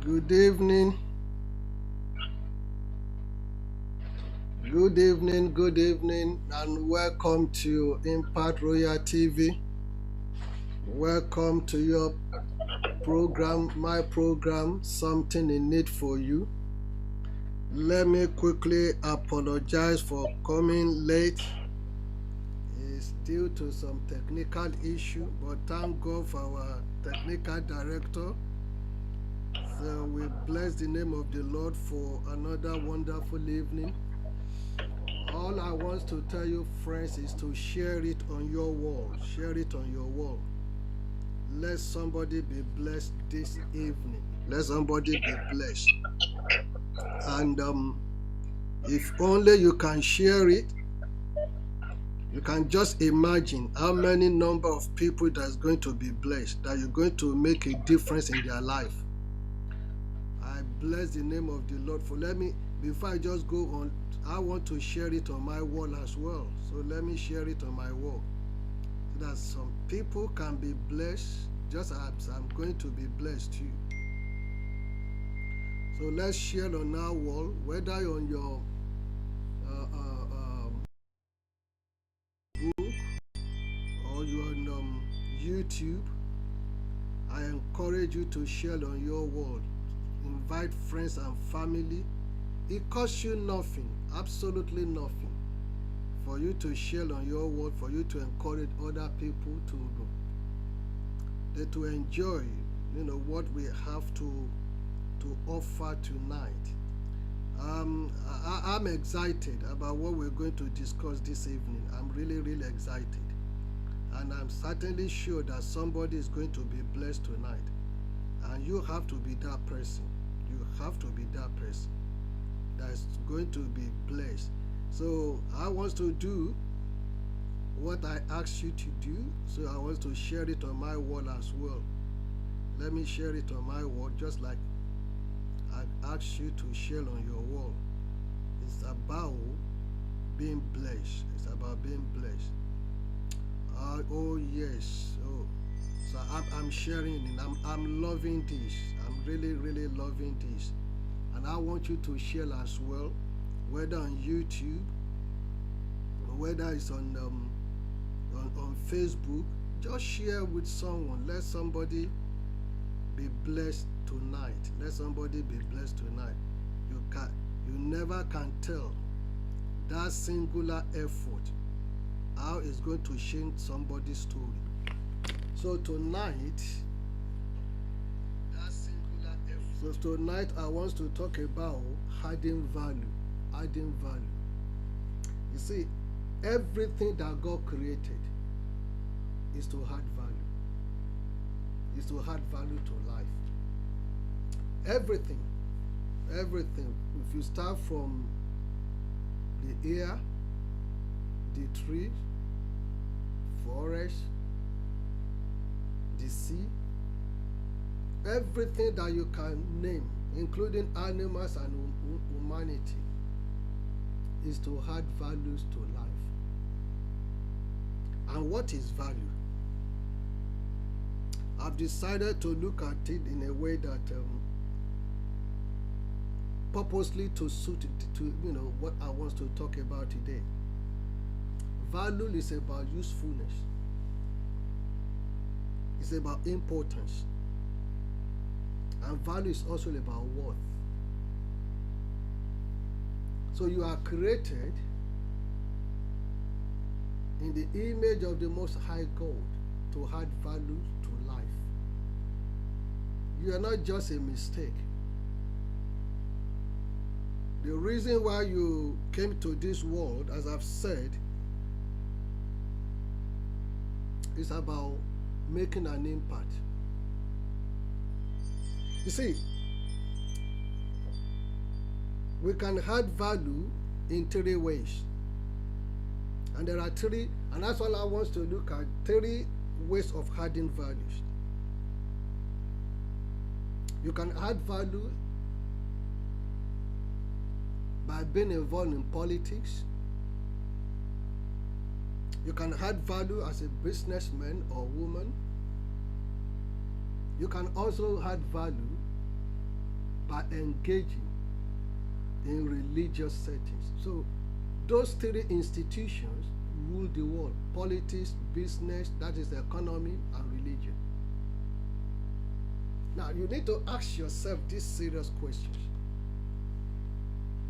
Good evening, good evening, and welcome to Impact Royal TV. Welcome to your program, my program, Something in Need for You. Let me quickly apologize for coming late. It's due to some technical issue, but thank God for our technical director. So we bless the name of the Lord for another wonderful evening. All I want to tell you, friends, is to share it on your wall. Share it on your wall. Let somebody be blessed this evening. Let somebody be blessed. And if only you can share it, you can just imagine how many number of people that's going to be blessed, that you're going to make a difference in their life. I bless the name of the Lord for before I just go on, I want to share it on my wall as well. So let me share it on my wall, so that some people can be blessed just as I'm going to be blessed too. So let's share on our wall, whether on your book or you're on YouTube. I encourage you to share on your wall. Invite friends and family. It costs you nothing, absolutely nothing, for you to share on your wall, for you to encourage other people to enjoy, what we have to offer tonight. I'm excited about what we're going to discuss this evening. I'm really excited, and I'm certainly sure that somebody is going to be blessed tonight, and you have to be that person. You have to be that person that's going to be blessed. So I want to do what I asked you to do, so I want to share it on my wall as well. Let me share it on my wall, just like I asked you to share on your wall. It's about being blessed. It's about being blessed. Oh yes. Oh, so I'm sharing it. I'm loving this. I'm really loving this, and I want you to share as well, whether on YouTube, or whether it's on Facebook. Just share with someone. Let somebody be blessed tonight. Let somebody be blessed tonight. You never can tell that singular effort how it's going to change somebody's story. So tonight, that singular effort. So tonight I want to talk about adding value. Adding value. You see, everything that God created is to add value. Is to add value to life. Everything. Everything. If you start from the air, the tree, forest, the sea, everything that you can name, including animals and humanity, is to add values to life. And what is value? I've decided to look at it in a way that purposely to suit it to what I want to talk about today. Value is about usefulness. It's about importance. And value is also about worth. So you are created in the image of the Most High God to add value to life. You are not just a mistake. The reason why you came to this world, as I've said, is about making an impact. You see, we can add value in three ways. And there are three, and that's all I want to look at, three ways of adding values. You can add value by being involved in politics. You can add value as a businessman or woman. You can also add value by engaging in religious settings. So those three institutions rule the world: politics, business, that is the economy, and religion. Now you need to ask yourself these serious questions.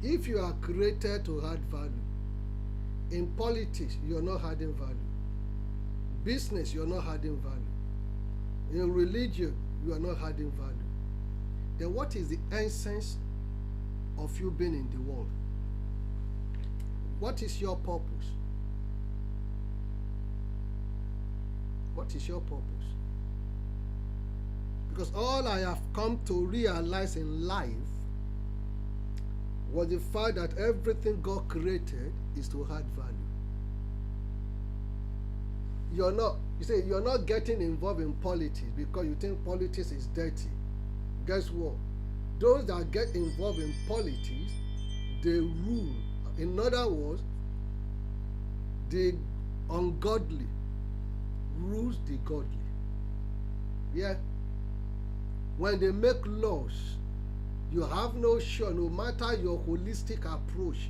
If you are created to add value, in politics you're not adding value, business you're not adding value, in religion you are not adding value, then what is the essence of you being in the world? What is your purpose? What is your purpose? Because all I have come to realize in life was the fact that everything God created is to add value. You're not getting involved in politics because you think politics is dirty. Guess what? Those that get involved in politics, they rule. In other words, the ungodly rules the godly. Yeah. When they make laws, you have no choice, no matter your holistic approach,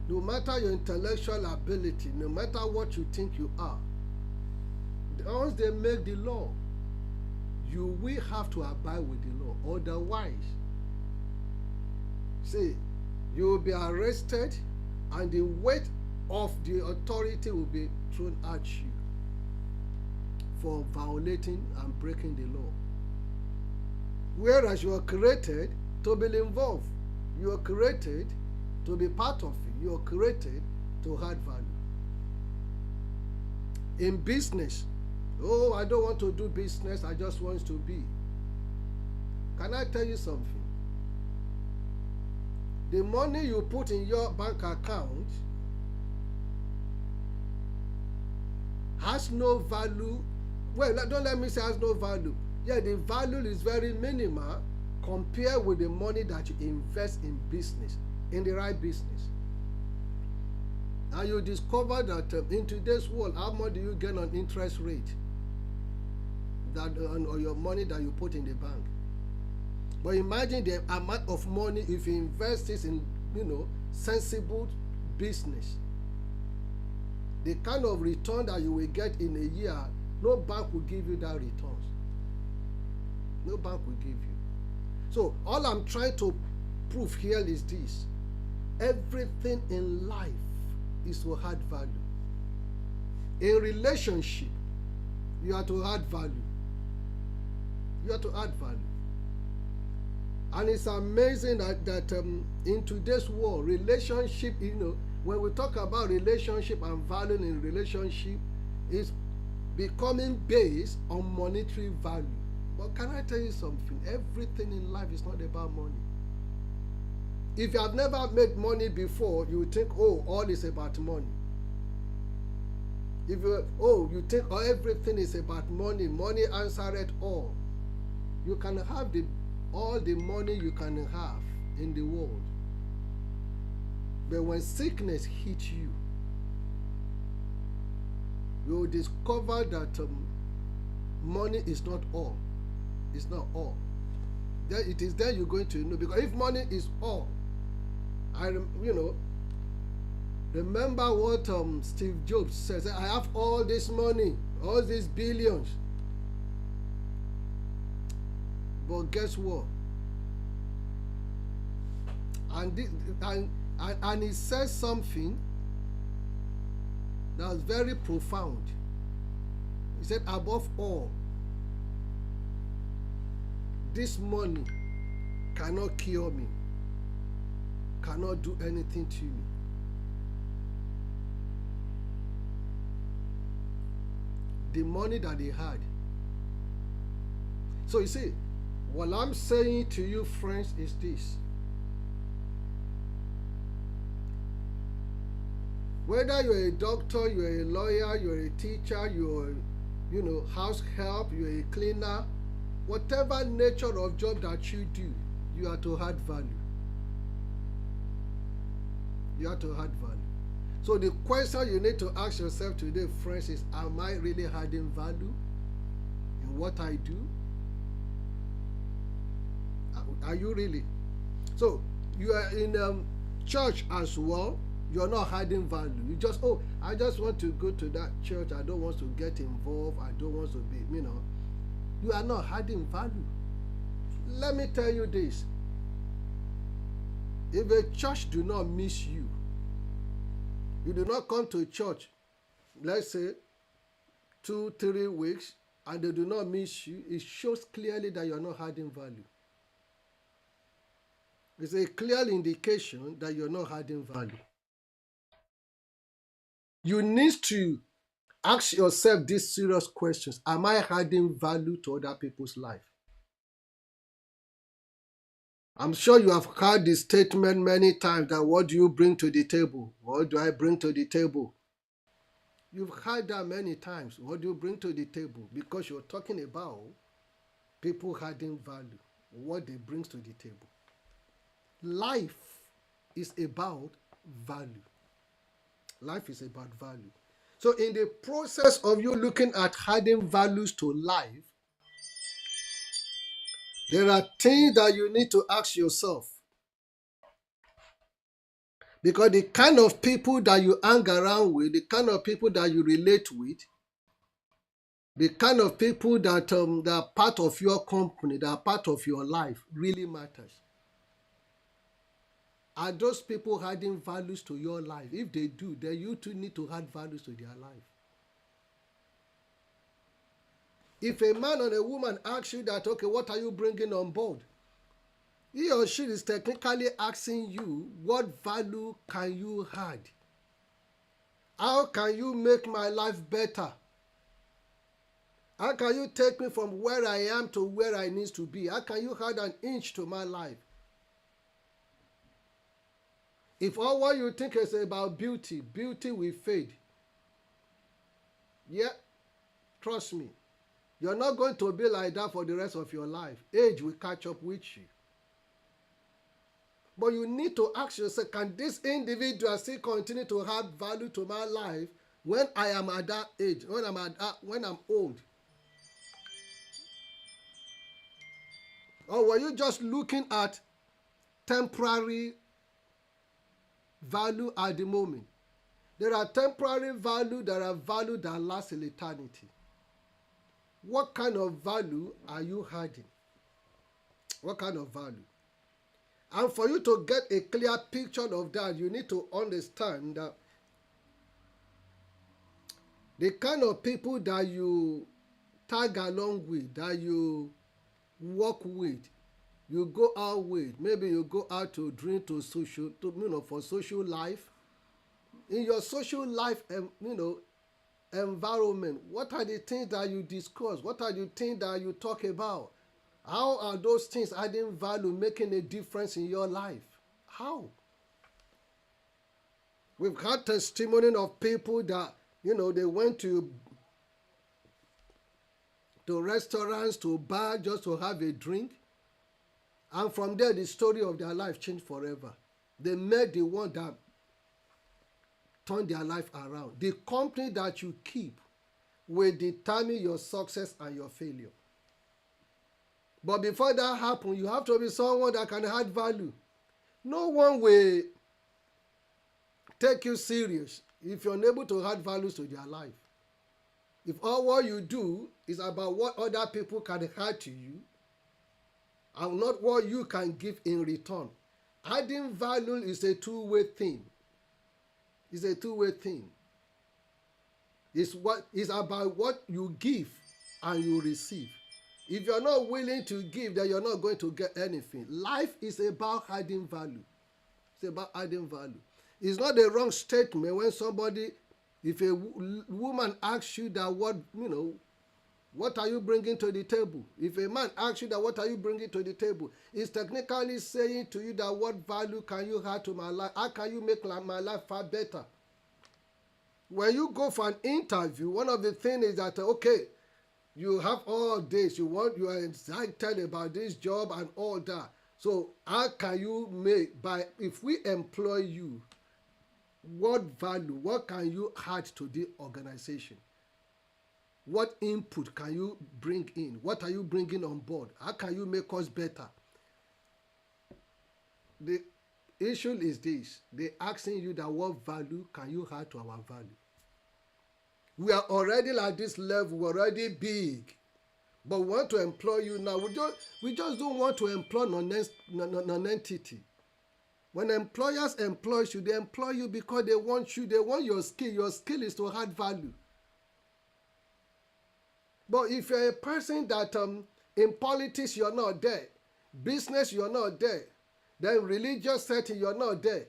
no matter your intellectual ability, no matter what you think you are. Once they make the law, you will have to abide with the law. Otherwise, see, you will be arrested and the weight of the authority will be thrown at you for violating and breaking the law. Whereas you are created to be involved. You are created to be part of it. You are created to add value. In business, oh, I don't want to do business, I just want to be. Can I tell you something? The money you put in your bank account has no value. Well, don't let me say has no value. Yeah, the value is very minimal compared with the money that you invest in business, in the right business. And you discover that in today's world, how much do you get on interest rate that on your money that you put in the bank? But imagine the amount of money if you invest this in, sensible business. The kind of return that you will get in a year, no bank will give you that return. No bank will give you. So all I'm trying to prove here is this: everything in life is to add value. In relationship, you have to add value. You have to add value. And it's amazing that in today's world, relationship, when we talk about relationship and value in relationship, is becoming based on monetary value. But can I tell you something? Everything in life is not about money. If you have never made money before, you think, oh, all is about money. If you think everything is about money, money answers all. You can have all the money you can have in the world. But when sickness hits you, you will discover that money is not all. It's not all. Then it is then you're going to know. Because if money is all, remember what Steve Jobs says. I have all this money, all these billions. But guess what? And he says something that was very profound. He said, above all, this money cannot cure me, cannot do anything to me. The money that they had. So you see, what I'm saying to you, friends, is this: whether you're a doctor, you're a lawyer, you're a teacher, you're house help, you're a cleaner, whatever nature of job that you do, you have to add value. You have to add value. So the question you need to ask yourself today, friends, is: am I really adding value in what I do? Are you really? So you are in church as well. You're not hiding value. You just, oh, I just want to go to that church. I don't want to get involved. I don't want to be, You are not hiding value. Let me tell you this. If a church do not miss you, you do not come to church, let's say 2-3 weeks, and they do not miss you, it shows clearly that you're not adding value. It's a clear indication that you're not adding value. You need to ask yourself these serious questions. Am I adding value to other people's life? I'm sure you have heard this statement many times that what do you bring to the table? What do I bring to the table? You've heard that many times. What do you bring to the table? Because you're talking about people adding value, what they bring to the table. Life is about value. Life is about value. So in the process of you looking at adding values to life, there are things that you need to ask yourself. Because the kind of people that you hang around with, the kind of people that you relate with, the kind of people that are part of your company, that are part of your life, really matters. Are those people adding values to your life? If they do, then you too need to add values to their life. If a man or a woman asks you that, okay, what are you bringing on board? He or she is technically asking you, what value can you add? How can you make my life better? How can you take me from where I am to where I need to be? How can you add an inch to my life? If all what you think is about beauty, beauty will fade. Yeah, trust me. You're not going to be like that for the rest of your life. Age will catch up with you. But you need to ask yourself, can this individual still continue to add value to my life when I am at that age, when I'm old? Or were you just looking at temporary value at the moment? There are temporary value, there are value that last in eternity. What kind of value are you adding? What kind of value? And for you to get a clear picture of that, you need to understand that the kind of people that you tag along with, that you work with, you go out with, maybe you go out to drink, to social, for social life. In your social life, environment, what are the things that you discuss? What are the things that you talk about? How are those things adding value, making a difference in your life? How? We've had testimony of people that, they went to restaurants, to bars just to have a drink. And from there, the story of their life changed forever. They met the one that turned their life around. The company that you keep will determine your success and your failure. But before that happens, you have to be someone that can add value. No one will take you serious if you're unable to add values to their life. If all what you do is about what other people can add to you and not what you can give in return, adding value is a two-way thing. It's a two-way thing. It's about what you give and you receive. If you're not willing to give, then you're not going to get anything. Life is about adding value. It's about adding value. It's not a wrong statement when somebody, if a woman asks you that what are you bringing to the table? If a man asks you that what are you bringing to the table, it's technically saying to you that what value can you add to my life? How can you make my life far better? When you go for an interview, one of the things is that, okay, you have all this, you are excited about this job and all that. So how can you make, if we employ you, what value, what can you add to the organization? What input can you bring in? What are you bringing on board? How can you make us better? the issue is this. They're asking you that what value can you add to our value? We are already like this level, we're already big. But we want to employ you now. We just don't want to employ non-entity. When employers employ you, they employ you because they want you, they want your skill. Your skill is to add value. But if you're a person that in politics you're not there, business you're not there, then religious setting you're not there,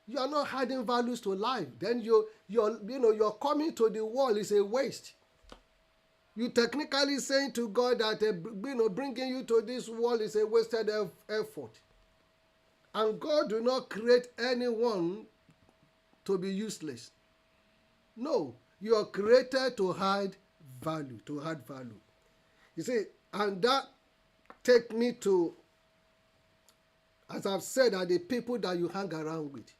you are not adding values to life. Then you're coming to the wall is a waste. You technically saying to God that bringing you to this wall is a wasted effort. And God do not create anyone to be useless. No, you are created to add value, You see, and that take me to, as I've said, are the people that you hang around with.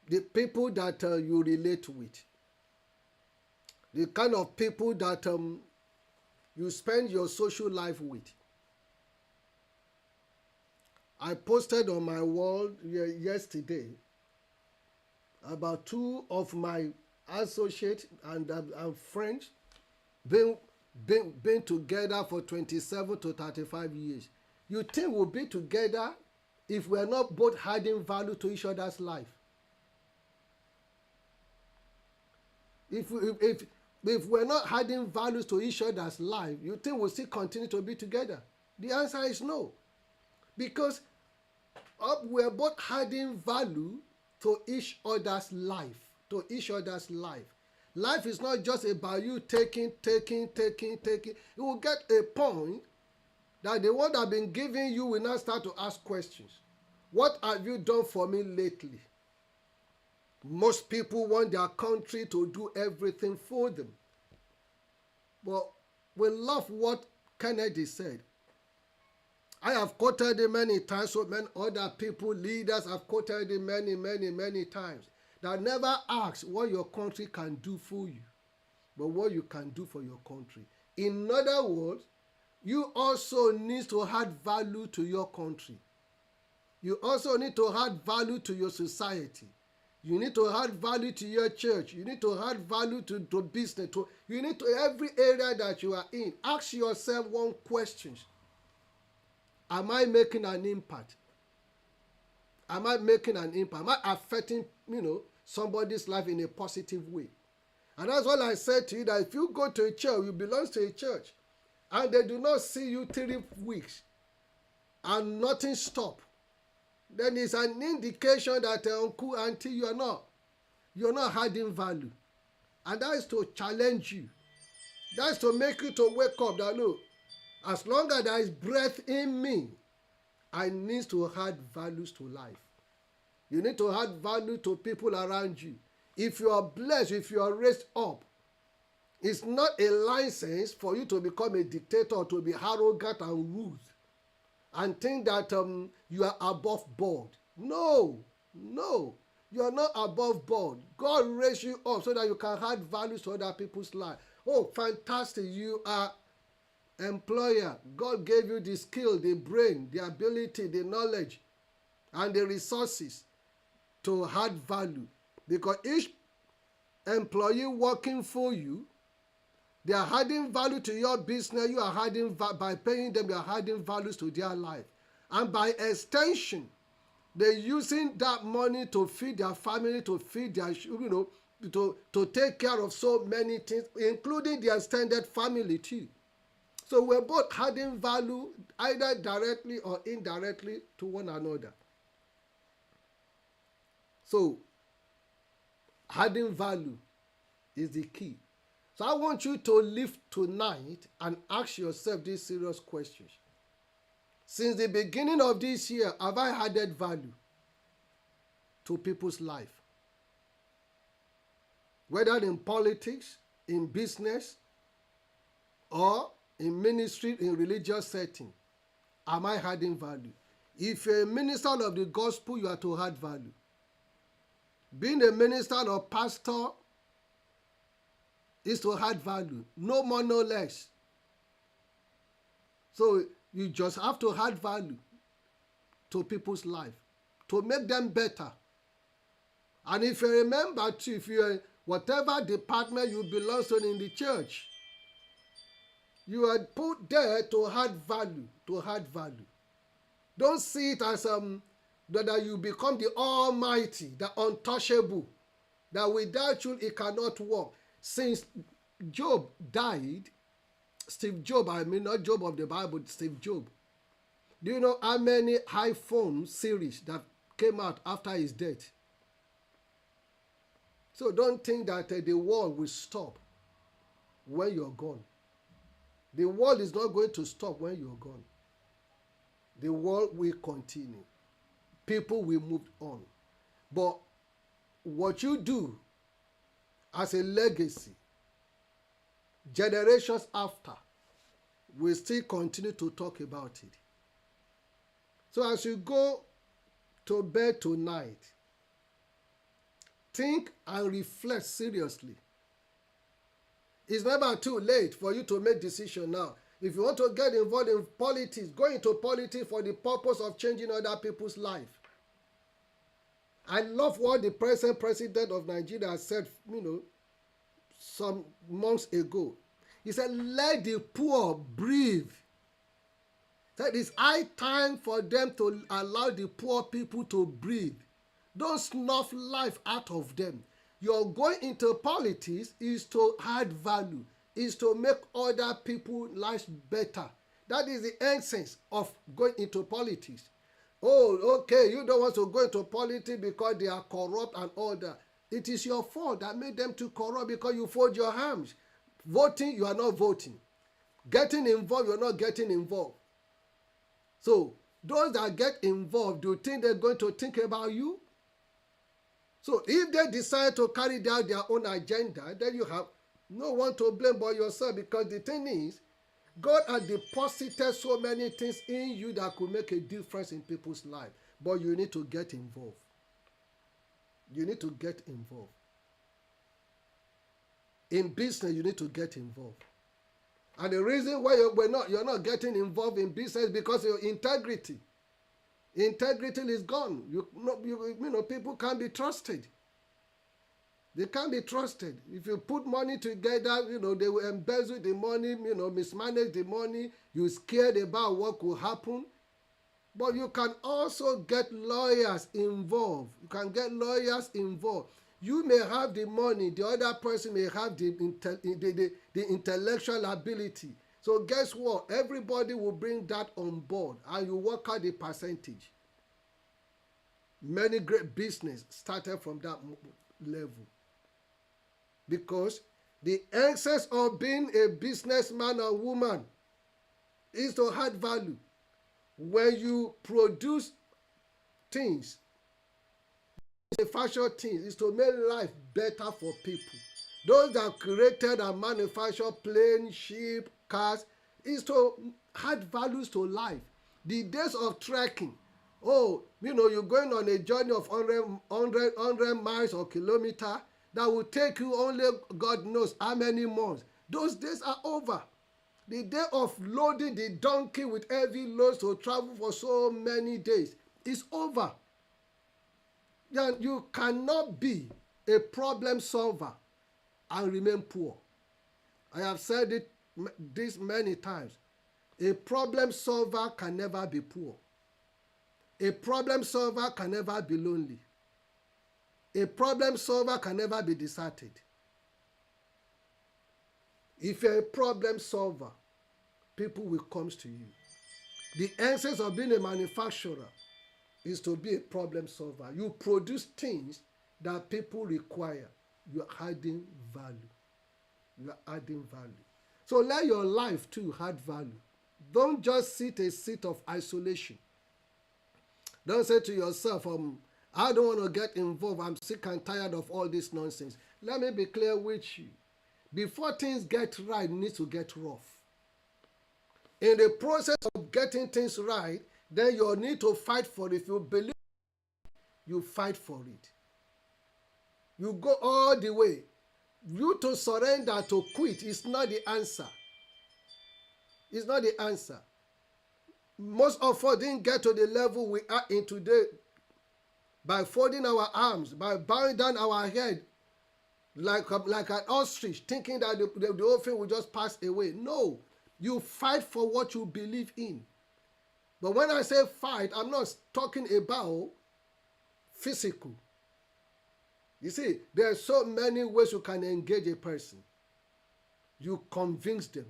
The people that you relate with. The kind of people that you spend your social life with. I posted on my wall yesterday about 2 of my associates and friends been together for 27 to 35 years. You think we'll be together if we're not both adding value to each other's life? If we're not adding values to each other's life, you think we'll still continue to be together? The answer is no. Because we're both adding value to each other's life. Life is not just about you taking. You will get a point that the one that have been giving you will now start to ask questions. What have you done for me lately? Most people want their country to do everything for them. But we love what Kennedy said. I have quoted it many times, so many other people, leaders have quoted it many times. That never ask what your country can do for you, but what you can do for your country. In other words, you also need to add value to your country. You also need to add value to your society. You need to add value to your church. You need to add value to business. You need to every area that you are in. Ask yourself one question. Am I making an impact? Am I making an impact? Am I affecting, somebody's life in a positive way? And that's what I said to you, that if you go to a church, you belong to a church, and they do not see you 3 weeks, and nothing stop, then it's an indication that uncle, auntie, you're not adding value. And that is to challenge you. That's to make you to wake up that, look, as long as there is breath in me, I need to add values to life. You need to add value to people around you. If you are blessed, if you are raised up, it's not a license for you to become a dictator, to be arrogant and rude, and think that you are above board. No, you are not above board. God raised you up so that you can add values to other people's life. Oh, fantastic. You are employer. God gave you the skill, the brain, the ability, the knowledge, and the resources to add value. Because each employee working for you, they are adding value to your business. You are adding, by paying them, you are adding values to their life. And by extension, they're using that money to feed their family, to feed their, to take care of so many things, including the extended family too. So we're both adding value either directly or indirectly to one another. So adding value is the key. So I want you to live tonight and ask yourself these serious questions. Since the beginning of this year, have I added value to people's life? Whether in politics, in business, or in ministry, in religious setting, am I adding value? If you're a minister of the gospel, you are to add value. Being a minister or pastor is to add value. No more, no less. So you just have to add value. to people's life, to make them better. And if you remember too, if you're whatever department you belong to in the church, you are put there to add value, Don't see it as that you become the almighty, the untouchable, that without you it cannot work. Since Job died, Steve Job, I mean not Job of the Bible, Steve Job. Do you know how many iPhone series that came out after his death? So don't think that the world will stop when you're gone. The world is not going to stop when you're gone. The world will continue. People will move on. But what you do as a legacy, generations after, will still continue to talk about it. So as you go to bed tonight, think and reflect seriously. It's never too late for you to make decision now. If you want to get involved in politics, go into politics for the purpose of changing other people's life. I love what the present president of Nigeria said, some months ago. He said, let the poor breathe. That it's high time for them to allow the poor people to breathe. Don't snuff life out of them. Your going into politics is to add value, is to make other people's lives better. That is the essence of going into politics. Oh, okay, you don't want to go into politics because they are corrupt and all that. It is your fault that made them too corrupt because you fold your arms. Voting, you are not voting. Getting involved, you are not getting involved. So, those that get involved, do you think they're going to think about you? So, if they decide to carry out their own agenda, then you have no one to blame but yourself, because the thing is, God has deposited so many things in you that could make a difference in people's lives. But you need to get involved. You need to get involved. In business, you need to get involved. And the reason why you're not getting involved in business is because your integrity. Integrity is gone. People can't be trusted. They can't be trusted. If you put money together, they will embezzle the money, mismanage the money. You're scared about what could happen. But you can also get lawyers involved. You can get lawyers involved. You may have the money. The other person may have the intellectual ability. So guess what? Everybody will bring that on board, and you work out the percentage. Many great business started from that level. Because the essence of being a businessman or woman is to add value. When you produce things, manufacture things, is to make life better for people. Those that created and manufacture planes, ships, cars, is to add values to life. The days of trekking, you're going on a journey of 100 miles or kilometers, that will take you only God knows how many months. Those days are over. The day of loading the donkey with heavy loads to travel for so many days is over. You cannot be a problem solver and remain poor. I have said this many times. A problem solver can never be poor. A problem solver can never be lonely. A problem solver can never be deserted. If you're a problem solver, people will come to you. The essence of being a manufacturer is to be a problem solver. You produce things that people require. You're adding value. You're adding value. So let your life too add value. Don't just sit a seat of isolation. Don't say to yourself, I don't want to get involved. I'm sick and tired of all this nonsense. Let me be clear with you. Before things get right, it needs to get rough. In the process of getting things right, then you need to fight for it. If you believe, you fight for it. You go all the way. You to surrender, to quit, is not the answer. It's not the answer. Most of us didn't get to the level we are in today by folding our arms, by bowing down our head like an ostrich, thinking that the whole thing will just pass away. No, you fight for what you believe in. But when I say fight, I'm not talking about physical. You see, there are so many ways you can engage a person. You convince them.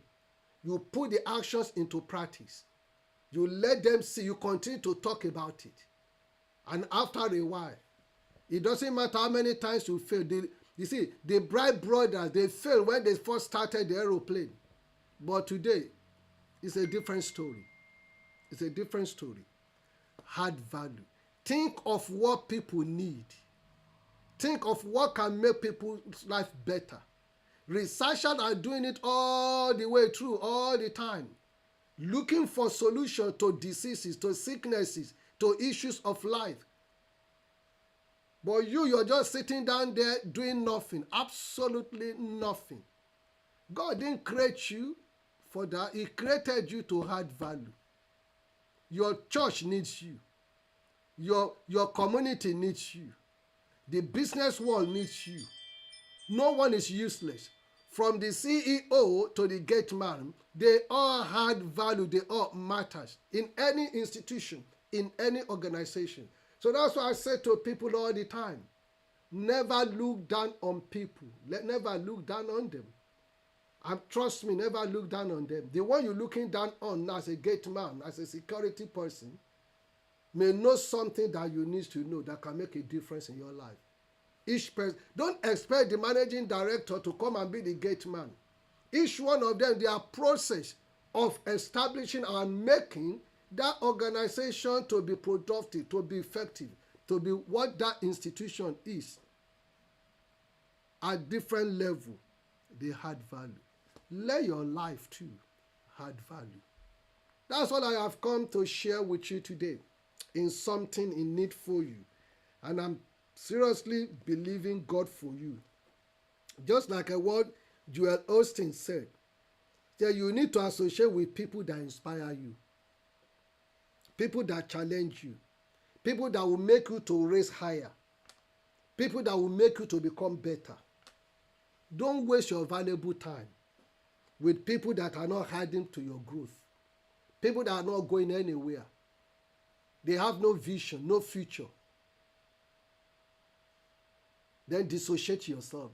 You put the actions into practice. You let them see. You continue to talk about it. And after a while, it doesn't matter how many times you fail. You see, the Bright Brothers, they failed when they first started the aeroplane. But today, it's a different story. It's a different story. Add value. Think of what people need. Think of what can make people's life better. Researchers are doing it all the way through, all the time. Looking for solutions to diseases, to sicknesses, to issues of life. But you're just sitting down there doing nothing, absolutely nothing. God didn't create you for that. He created you to add value. Your church needs you. Your community needs you. The business world needs you. No one is useless. From the CEO to the gate man, they all add value. They all matters in any institution, in any organization. So that's why I say to people all the time, never look down on people. Never look down on them. And trust me, never look down on them. The one you're looking down on as a gate man, as a security person, may know something that you need to know that can make a difference in your life. Each person, don't expect the managing director to come and be the gate man. Each one of them, their process of establishing and making that organization to be productive, to be effective, to be what that institution is at different level, they add value. Let your life too add value. That's what I have come to share with you today in something in need for you. And I'm seriously believing God for you. Just like what Joel Osteen said, that you need to associate with people that inspire you, people that challenge you, people that will make you to raise higher, people that will make you to become better. Don't waste your valuable time with people that are not adding to your growth, people that are not going anywhere. They have no vision, no future. Then dissociate yourself.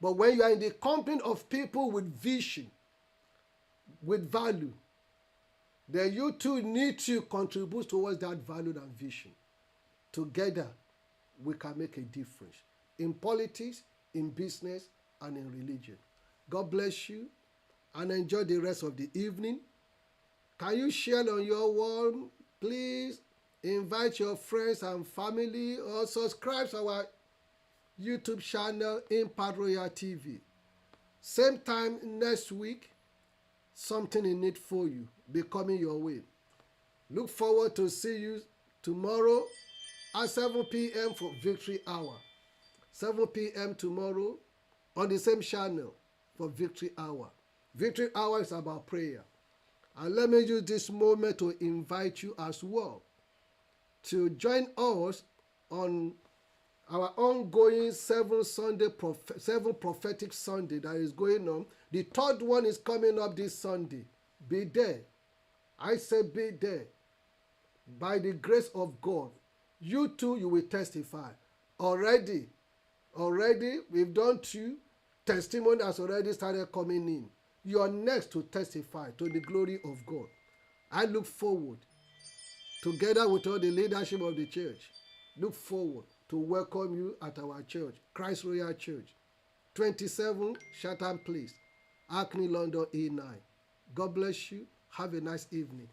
But when you are in the company of people with vision, with value, then you too need to contribute towards that value and vision. Together, we can make a difference in politics, in business, and in religion. God bless you and enjoy the rest of the evening. Can you share on your wall? Please invite your friends and family or subscribe to our YouTube channel, Impact Royal TV. Same time next week, something in it for you be coming your way. Look forward to see you tomorrow at 7 p.m. for Victory Hour. 7 p.m. tomorrow on the same channel for Victory Hour. Victory Hour is about prayer. And let me use this moment to invite you as well to join us on our ongoing 7 prophetic Sunday that is going on. The third one is coming up this Sunday. Be there. I say be there. By the grace of God, you too, you will testify. Already, we've done 2. Testimony has already started coming in. You are next to testify to the glory of God. I look forward, together with all the leadership of the church, look forward to welcome you at our church, Christ Royal Church, 27 Chatham Place, Hackney, London, E9. God bless you. Have a nice evening.